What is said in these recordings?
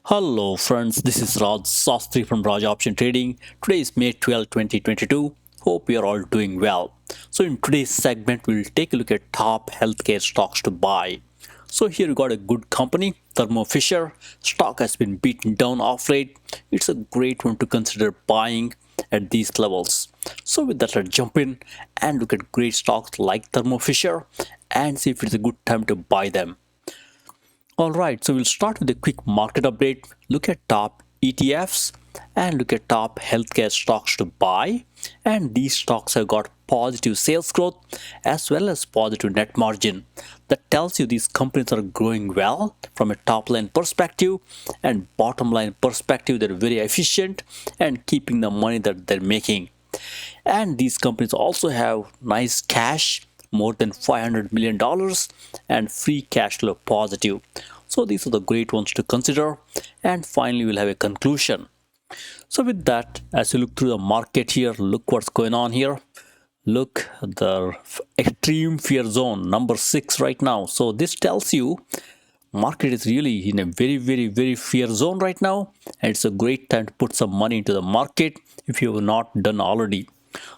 Hello friends, this is Raj Sastry from Raj Option Trading. Today is May 12, 2022. Hope you are all doing well. So in today's segment, we'll take a look at top healthcare stocks to buy. So here we got a good company, Thermo Fisher. Stock has been beaten down off late. It's a great one to consider buying at these levels. So with that, let's jump in and look at great stocks like Thermo Fisher and see if it's a good time to buy them. Alright, so we'll start with a quick market update, look at top ETFs and look at top healthcare stocks to buy. And these stocks have got positive sales growth as well as positive net margin. That tells you these companies are growing well from a top line perspective and bottom line perspective. They're very efficient and keeping the money that they're making. And these companies also have nice cash, more than $500 million and free cash flow positive. So these are the great ones to consider. And finally, we'll have a conclusion. So with that, as you look through the market here, look what's going on here. Look, the extreme fear zone, number 6 right now. So this tells you market is really in a very fear zone right now. And it's a great time to put some money into the market if you have not done already.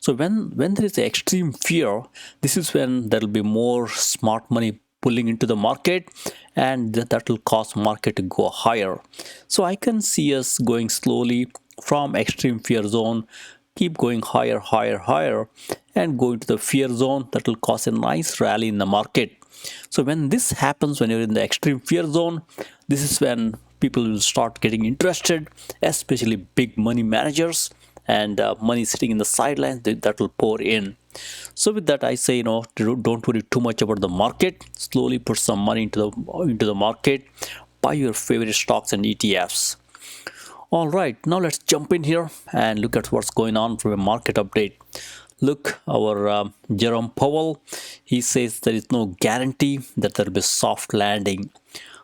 So when there is extreme fear, this is when there will be more smart money pulling into the market, and that will cause market to go higher. So I can see us going slowly from extreme fear zone, keep going higher, and going to the fear zone. That will cause a nice rally in the market. So when this happens, when you're in the extreme fear zone, this is when people will start getting interested, especially big money managers and money sitting in the sidelines that will pour in. So with that, I say, don't worry too much about the market. Slowly put some money into the market. Buy your favorite stocks and ETFs. All right, now let's jump in here and look at what's going on from a market update. Look, our Jerome Powell, he says there is no guarantee that there will be a soft landing.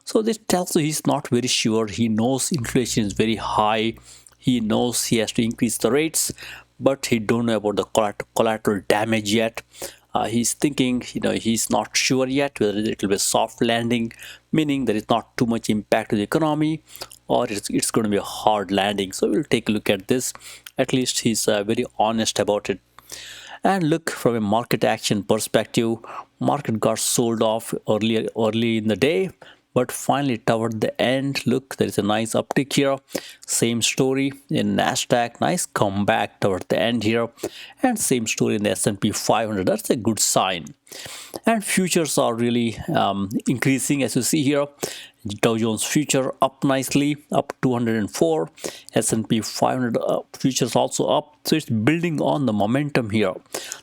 So this tells you he's not very sure. He knows inflation is very high. He knows he has to increase the rates, but he don't know about the collateral damage yet. He's thinking, he's not sure yet whether it will be a soft landing, meaning there is not too much impact to the economy, or it's going to be a hard landing. So we'll take a look at this. At least he's very honest about it. And look, from a market action perspective, market got sold off early in the day. But finally, toward the end, look, there is a nice uptick here. Same story in Nasdaq, nice comeback toward the end here, and same story in the S&P 500. That's a good sign. And futures are really increasing, as you see here. Dow Jones future up nicely, up 204. S&P 500 futures also up. So it's building on the momentum here.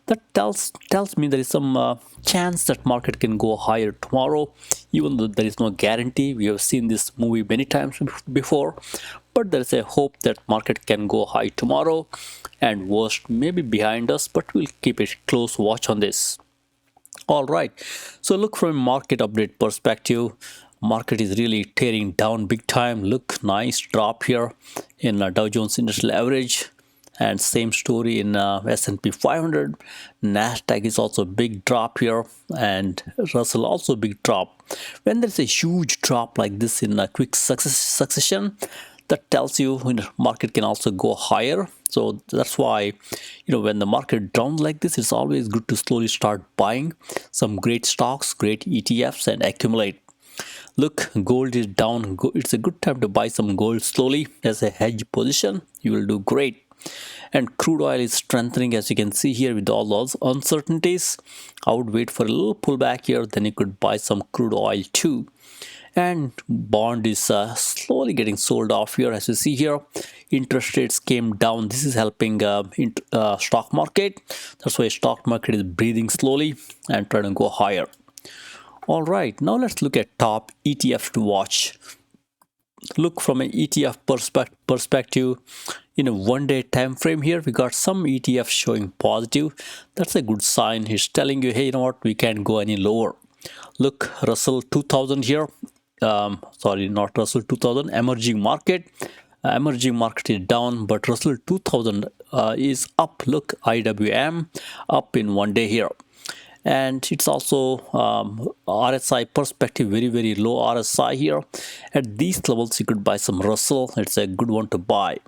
That tells me there is some chance that market can go higher tomorrow, even though there is no guarantee. We have seen this movie many times before, but there is a hope that market can go high tomorrow, and worst may be behind us, but we'll keep a close watch on this. All right, so look, from a market update perspective, market is really tearing down big time. Look, nice drop here in Dow Jones Industrial Average, and same story in S&P 500. Nasdaq is also a big drop here, and Russell also a big drop. When there's a huge drop like this in a quick succession, that tells you market can also go higher. So that's why, when the market down like this, it's always good to slowly start buying some great stocks, great ETFs, and accumulate. Look, gold is down. It's a good time to buy some gold slowly as a hedge position. You will do great. And crude oil is strengthening, as you can see here, with all those uncertainties. I would wait for a little pullback here, then you could buy some crude oil too. And bond is slowly getting sold off here, as you see here. Interest rates came down. This is helping stock market. That's why stock market is breathing slowly and trying to go higher. All right, now let's look at top ETF to watch. Look, from an ETF perspective, in a one-day time frame here, we got some ETFs showing positive. That's a good sign. It's telling you, hey, you know what, we can't go any lower. Look, Russell 2000 here. Sorry, not Russell 2000. Emerging market. Emerging market is down, but Russell 2000 is up. Look, IWM up in one day here. and it's also RSI perspective, very low RSI here. At these levels you could buy some Russell. It's a good one to buy.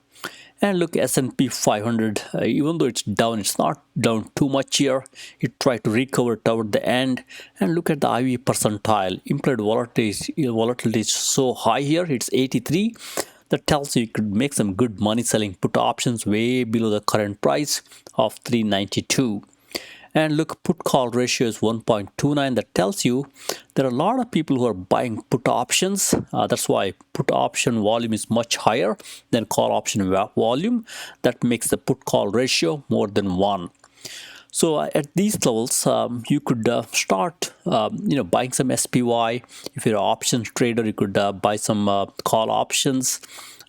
And look, S&P 500, even though it's down, it's not down too much here. It tried to recover toward the end. And look at the IV percentile. Implied volatility is so high here. It's 83. That tells you could make some good money selling put options way below the current price of 392. And look, put call ratio is 1.29. That tells you there are a lot of people who are buying put options. That's why put option volume is much higher than call option volume. That makes the put call ratio more than 1. So at these levels, you could start, buying some SPY. If you're an options trader, you could buy some call options.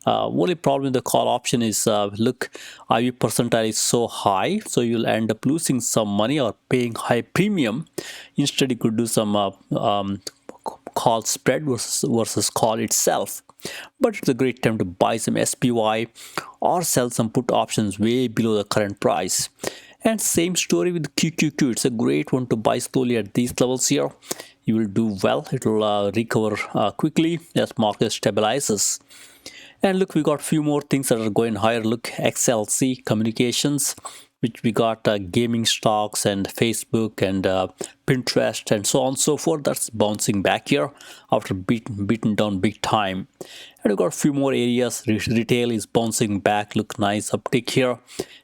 Only problem with the call option is, look, IV percentile is so high, so you'll end up losing some money or paying high premium. Instead, you could do some call spread versus call itself. But it's a great time to buy some SPY or sell some put options way below the current price. And same story with QQQ. It's a great one to buy slowly at these levels here. You will do well. It will recover quickly as market stabilizes. And look, we got few more things that are going higher. Look, XLC Communications, which we got gaming stocks and Facebook and Pinterest and so on and so forth. That's bouncing back here after beaten down big time. And we got a few more areas. Retail is bouncing back. Look, nice uptick here.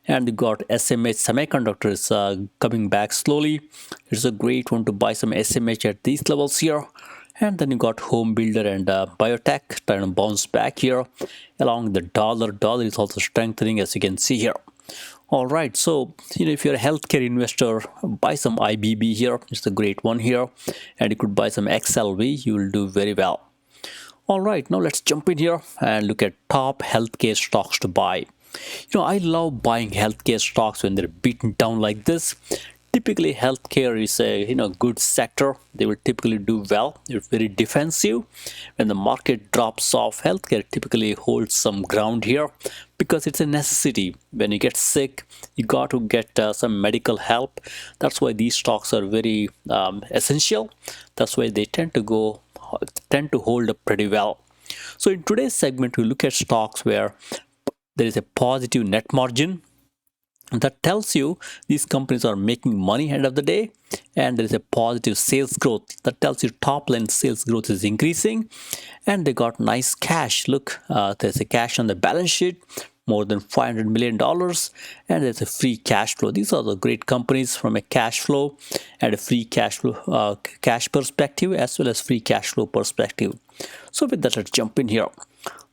And we got SMH Semiconductors coming back slowly. It's a great one to buy some SMH at these levels here. And then you got home builder and biotech trying to bounce back here. Along the dollar is also strengthening, as you can see here. All right, so if you're a healthcare investor, buy some ABBV here. It's a great one here. And you could buy some XLV. You will do very well. All right, now let's jump in here and look at top healthcare stocks to buy. I love buying healthcare stocks when they're beaten down like this. Typically, healthcare is a good sector. They will typically do well. It's very defensive. When the market drops off, healthcare typically holds some ground here because it's a necessity. When you get sick, you got to get some medical help. That's why these stocks are very essential. That's why they tend to hold up pretty well. So in today's segment, we look at stocks where there is a positive net margin. That tells you these companies are making money end of the day, and there is a positive sales growth. That tells you top line sales growth is increasing, and they got nice cash. Look, there's a cash on the balance sheet, more than $500 million, and there's a free cash flow. These are the great companies from a cash flow and a free cash flow cash perspective, as well as free cash flow perspective. So with that, let's jump in here.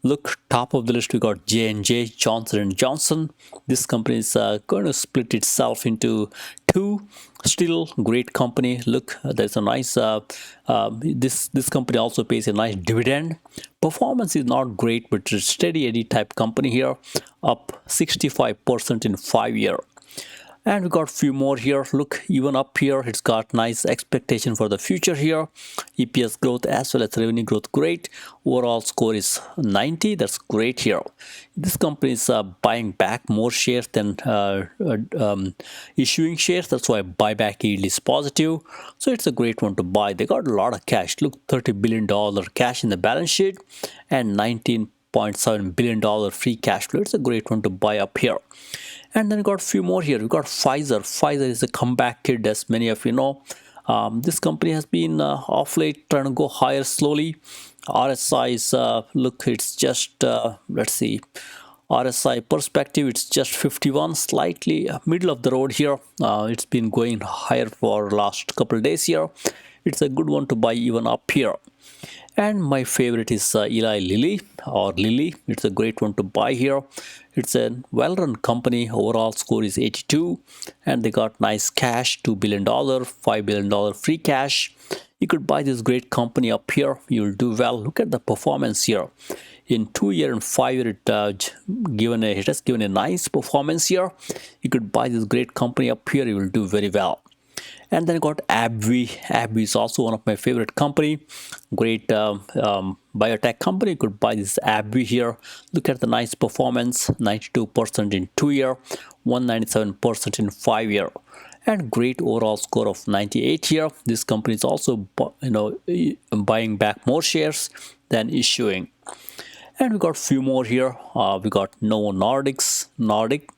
Look, top of the list we got J&J, Johnson & Johnson. This company is going to split itself into two. Still great company. Look, there's a nice this company also pays a nice dividend. Performance is not great, but it's a steady Eddie type company here, up 65% in 5 years. And we got a few more here. Look, even up here, it's got nice expectation for the future here. EPS growth as well as revenue growth, great. Overall score is 90. That's great here. This company is buying back more shares than issuing shares. That's why buyback yield is positive. So it's a great one to buy. They got a lot of cash. Look, $30 billion cash in the balance sheet and $19.7 billion free cash flow. It's a great one to buy up here. And then we got a few more here. We got Pfizer. Pfizer is a comeback kid, as many of you know. This company has been off late trying to go higher slowly. RSI is, look, it's just, let's see, RSI perspective, it's just 51, slightly middle of the road here. It's been going higher for last couple of days here. It's a good one to buy even up here. And my favorite is Eli Lilly or Lilly. It's a great one to buy here. It's a well-run company. Overall score is 82, and they got nice cash, $2 billion, $5 billion free cash. You could buy this great company up here. You'll do well. Look at the performance here. In 2 years and 5 years, it has given a nice performance here. You could buy this great company up here. You will do very well. And then I got ABBV. ABBV is also one of my favorite company. Great biotech company. You could buy this ABBV here. Look at the nice performance. 92% in 2 years, 197% in 5 years. and great overall score of 98 here. This company is also buying back more shares than issuing. And we got few more here. We got Novo Nordic,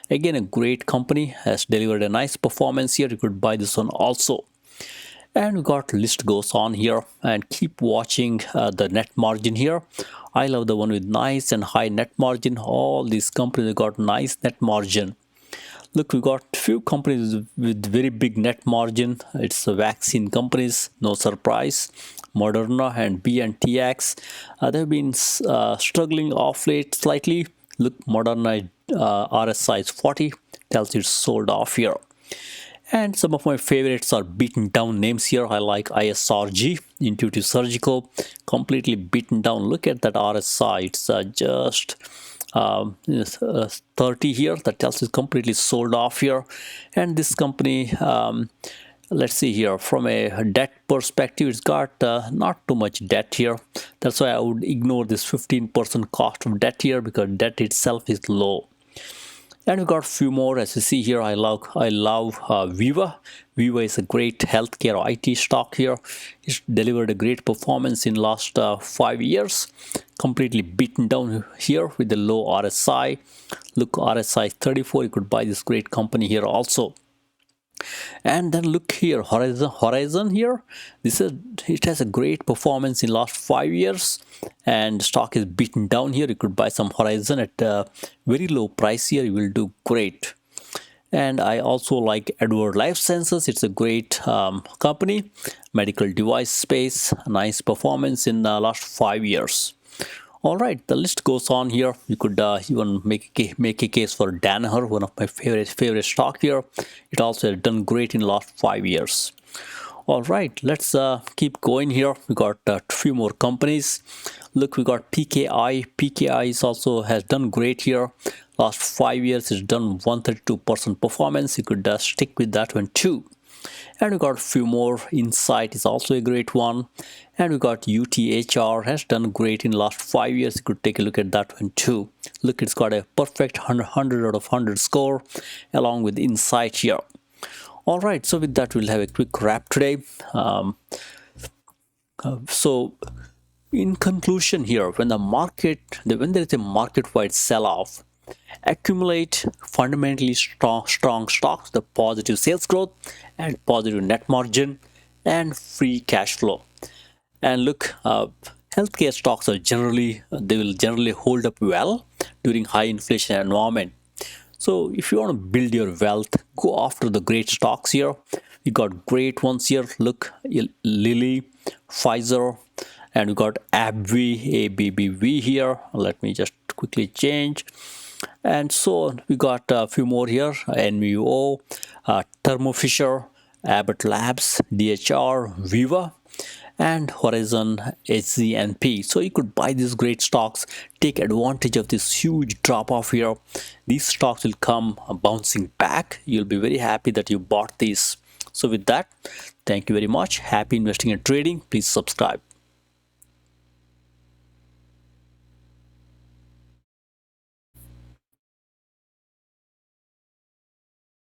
again a great company, has delivered a nice performance here. You could buy this one also. And we got list goes on here, and keep watching the net margin here. I love the one with nice and high net margin. All these companies got nice net margin. Look, we got few companies with very big net margin. It's vaccine companies, no surprise. Moderna and BNTX, they've been struggling off late slightly. Look, Moderna RSI is 40, tells you it's sold off here. And some of my favorites are beaten down names here. I like ISRG, Intuitive Surgical, completely beaten down. Look at that RSI, it's just 30 here. That tells you it's completely sold off here. And this company, let's see here, from a debt perspective, it's got not too much debt here. That's why I would ignore this 15% cost of debt here, because debt itself is low. And we got a few more. As you see here, I love VEEV. VEEV is a great healthcare IT stock here. It's delivered a great performance in last 5 years. Completely beaten down here with the low RSI. Look, RSI 34. You could buy this great company here also. And then look here, Horizon here. It has a great performance in last 5 years, and stock is beaten down here. You could buy some Horizon at a very low price here. You will do great. And I also like Edward Life Sciences. It's a great company, medical device space, nice performance in the last 5 years. All right, the list goes on here. You could even make a case for Danaher, one of my favorite stock here. It also has done great in the last 5 years. All right, let's keep going here. We got a few more companies. Look, we got PKI. PKI also has done great here. Last 5 years, it's done 132% performance. You could stick with that one too. And we got a few more. Insight is also a great one. And we got UTHR, has done great in the last 5 years. You could take a look at that one too. Look, it's got a perfect 100 out of 100 score along with Insight here. All right, so with that, we'll have a quick wrap today. So in conclusion here, when there is a market-wide sell-off, accumulate fundamentally strong stocks, the positive sales growth and positive net margin and free cash flow. And look, healthcare stocks will generally hold up well during high inflation environment. So if you want to build your wealth, go after the great stocks here. You got great ones here. Look, Lilly, Pfizer, and we got ABBV, ABBV here. Let me just quickly change. And so we got a few more here: NVO, Thermo Fisher, Abbott Labs, DHR, Viva, and Horizon HZNP. So you could buy these great stocks, take advantage of this huge drop off here. These stocks will come bouncing back. You'll be very happy that you bought these. So with that, thank you very much. Happy investing and trading. Please subscribe.